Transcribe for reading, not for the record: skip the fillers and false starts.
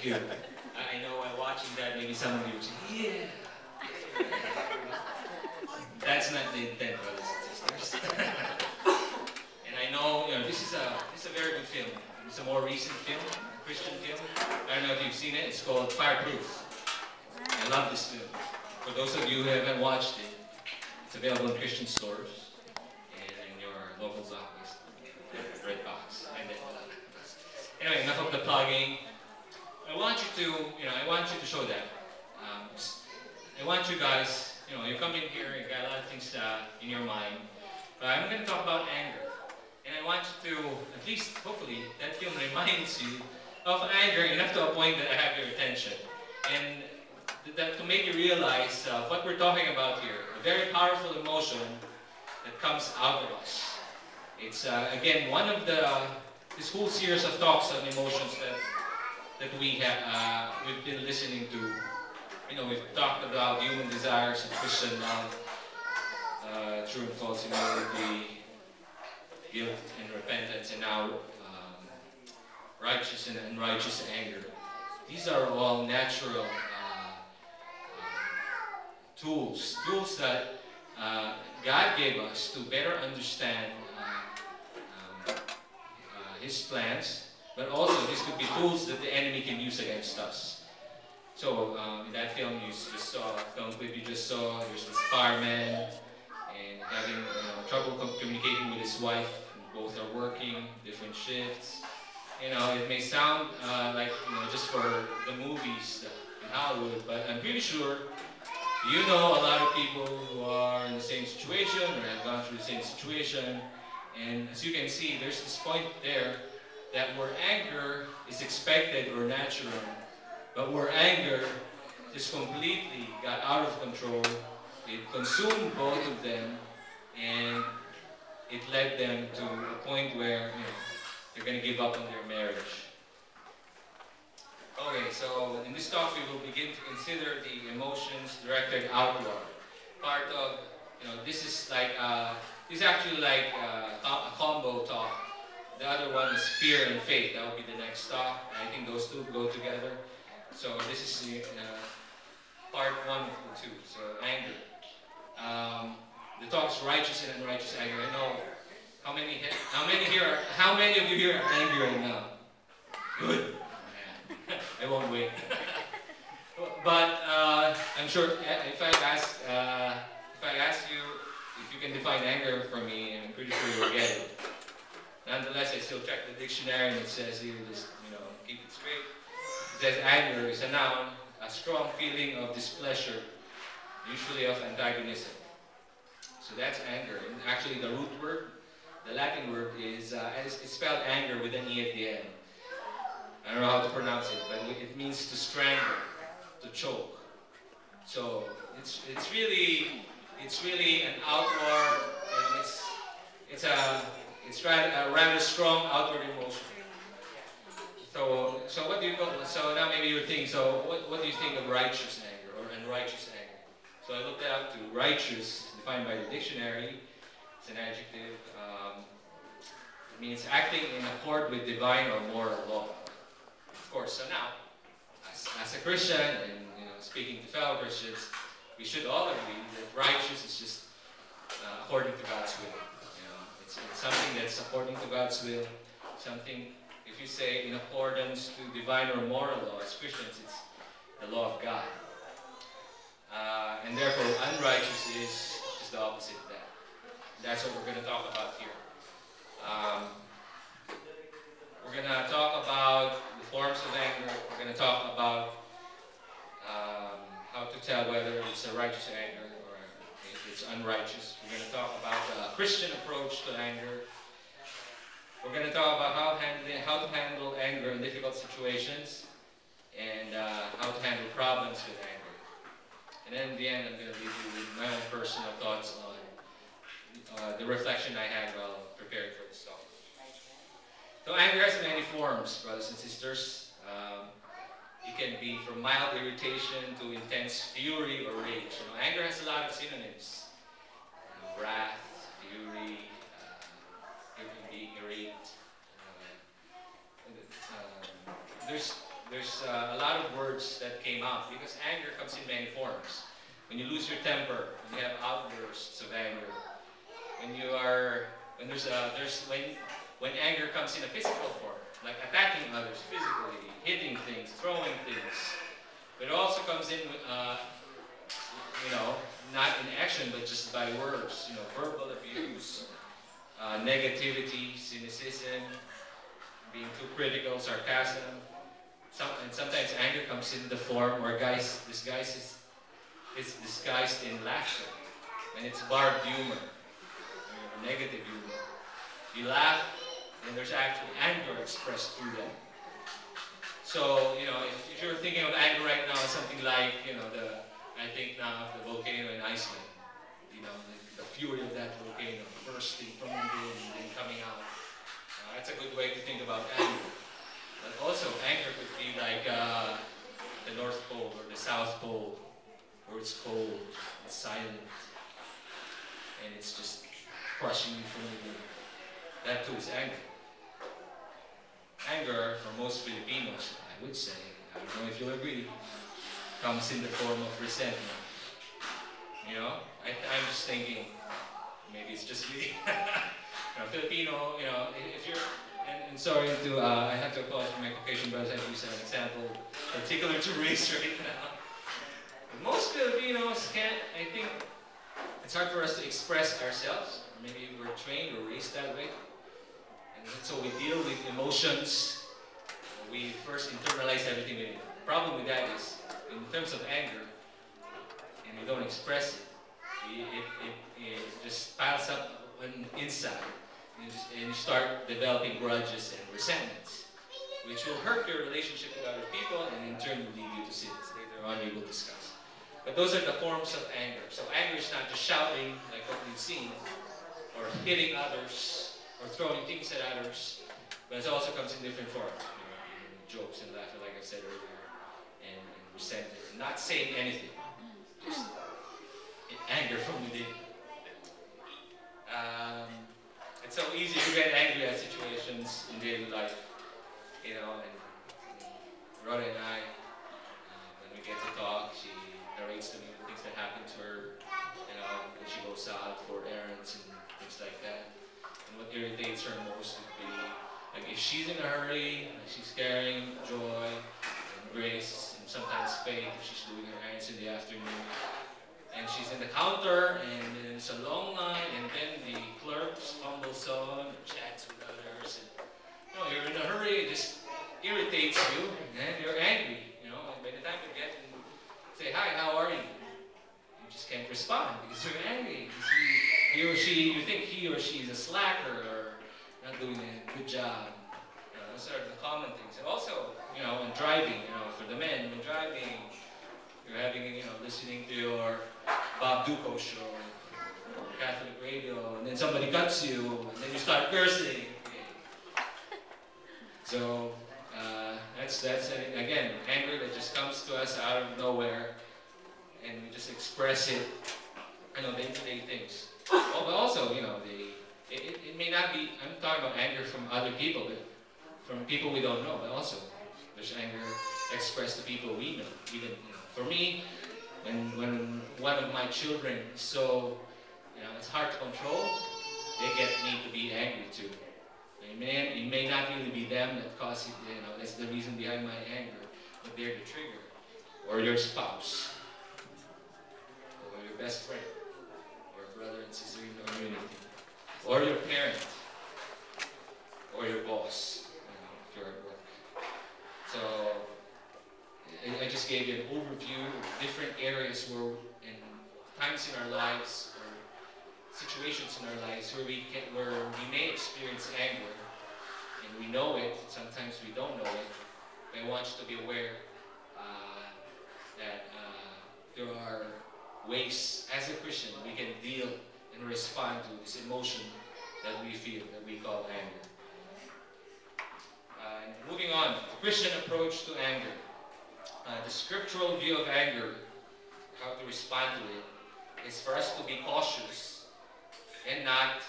you. I know while watching that, maybe some of you will say, yeah. That's not the intent, brothers and sisters. And I know, this is a very good film. It's a more recent film, a Christian film. I don't know if you've seen it. It's called Fireproof. I love this film. For those of you who haven't watched it, it's available in Christian stores and in your local Blockbuster, Red Box. Anyway, enough of the plugging. I want you to show that. I want you guys, you come in here, you got a lot of things in your mind, but I'm going to talk about anger. And I want you to, at least, hopefully, that film reminds you of anger enough to a point that I have your attention. And that to make you realize what we're talking about here, a very powerful emotion that comes out of us. It's, again, one of this whole series of talks on emotions that we've been listening to. We've talked about human desires and Christian love, true and false humility, guilt and repentance, and now righteous and unrighteous anger. These are all natural tools that God gave us to better understand His plans, but also these could be tools that the enemy can use against us. So in that film you just saw, film clip you just saw, there's this fireman and having trouble communicating with his wife. Both are working different shifts. It may sound like just for the movies in Hollywood, but I'm pretty sure a lot of people who are in the same situation or have gone through the same situation. And as you can see, there's this point there that where anger is expected or natural, but where anger just completely got out of control, it consumed both of them, and it led them to a point where they're going to give up on their marriage. Okay, so in this talk we will begin to consider the emotions directed outward. Part of, this is actually like a combo talk. The other one is fear and faith. That will be the next talk. I think those two go together. So this is part 1 and 2. So anger. The talk's righteous and unrighteous anger. I know how many of you here are angry right now? Good. I won't wait. But I'm sure if I ask you if you can define anger for me, I'm pretty sure you'll get it. Nonetheless, I still check the dictionary and it says here, just keep it straight. It says anger is a noun, a strong feeling of displeasure, usually of antagonism. So that's anger. And actually, the root word, the Latin word, is it's spelled anger with an E at the end. I don't know how to pronounce it, but it means to strangle, to choke. So it's really an outward, it's a rather strong outward emotion. So what do you call? So now maybe you're thinking. So what do you think of righteous anger or unrighteous anger? So I looked it up to righteous, defined by the dictionary. It's an adjective. It means acting in accord with divine or moral law. Of course. So now, as a Christian, and speaking to fellow Christians, we should all agree that righteous is just according to God's will. It's something that's according to God's will. Something, if you say in accordance to divine or moral law, as Christians, it's the law of God. And therefore, unrighteous is just the opposite of that. That's what we're going to talk about here. We're going to talk about the forms of anger. We're going to talk about how to tell whether it's a righteous anger or if it's unrighteous. We're going to talk about a Christian approach to anger. We're going to talk about how to handle anger in difficult situations and how to handle problems with anger. And then in the end, I'm going to leave you with my own personal thoughts on the reflection I had while preparing for this talk. So anger has many forms, brothers and sisters. It can be from mild irritation to intense fury or rage. Anger has a lot of synonyms. Wrath, fury, you can be irate. There's a lot of words that came out because anger comes in many forms. When you lose your temper, when you have outbursts of anger, when anger comes in a physical form, like attacking others physically, hitting things, throwing things. But it also comes in, not in action, but just by words, verbal abuse, negativity, cynicism, being too critical, sarcasm. And sometimes anger comes in the form where it's disguised in laughter, and it's barbed humor, negative humor. You laugh, and there's actually anger expressed through that. So, if you're thinking of anger right now, something like, I think now of the volcano in Iceland, the fury of that volcano bursting from within and then coming out. That's a good way to think about anger. But also, anger could be like the North Pole or the South Pole, where it's cold, it's silent, and it's just crushing you from within. That too is anger. Anger, for most Filipinos, I would say, I don't know if you'll agree, comes in the form of resentment. I'm just thinking, maybe it's just me. Filipino, if you're, and sorry to, I have to apologize for my Caucasian brothers, I have to use an example particular to race right now. But most Filipinos can't, I think, it's hard for us to express ourselves, or maybe we're trained or raised that way. And so we deal with emotions, we first internalize everything we do. The problem with that is, in terms of anger, and we don't express it, it just piles up inside. And you start developing grudges and resentments, which will hurt your relationship with other people and in turn will lead you to sins. Later on we will discuss. But those are the forms of anger. So anger is not just shouting, like what we've seen, or hitting others, or throwing things at others, but it also comes in different forms. Jokes and laughter, like I said earlier, and resentment, and not saying anything, just anger from within. It's so easy to get angry at situations in daily life, and Rhoda and I, when we get to talk, she narrates to me the things that happen to her, when she goes out for errands and things like that. And what irritates her most would be, like if she's in a hurry, she's carrying Joy and Grace and sometimes Faith if she's doing her errands in the afternoon. And she's in the counter and there's a long line and then the clerk fumbles on and chats with others. And, you're in a hurry, it just irritates you and you're angry. And by the time you get and say, hi, how are you? You just can't respond because you're angry. Because you think he or she is a slacker or not doing a good job. Those are the common things. And also, when driving, for the men, when driving, you're having, listening to your Bob Duco show, or Catholic radio, and then somebody cuts you, and then you start cursing. So, that's again, anger that just comes to us out of nowhere, and we just express it, day-to-day things. Oh, but also, it may not be, I'm talking about anger from other people, but from people we don't know, but also there's anger expressed to people we know. Even, for me, when one of my children is so, it's hard to control, they get me to be angry too. It may not really be them that cause it, that's the reason behind my anger, but they're the trigger. Or your spouse, or your best friend, or brother and sister in the community, or your parent, or your boss, if you're at work. So, I just gave you an overview of different areas and times in our lives, or situations in our lives where we may experience anger, and we know it, sometimes we don't know it, but I want you to be aware that there are ways, as a Christian, we can deal and respond to this emotion that we feel, that we call anger. Moving on, the Christian approach to anger. The scriptural view of anger, how to respond to it, is for us to be cautious and not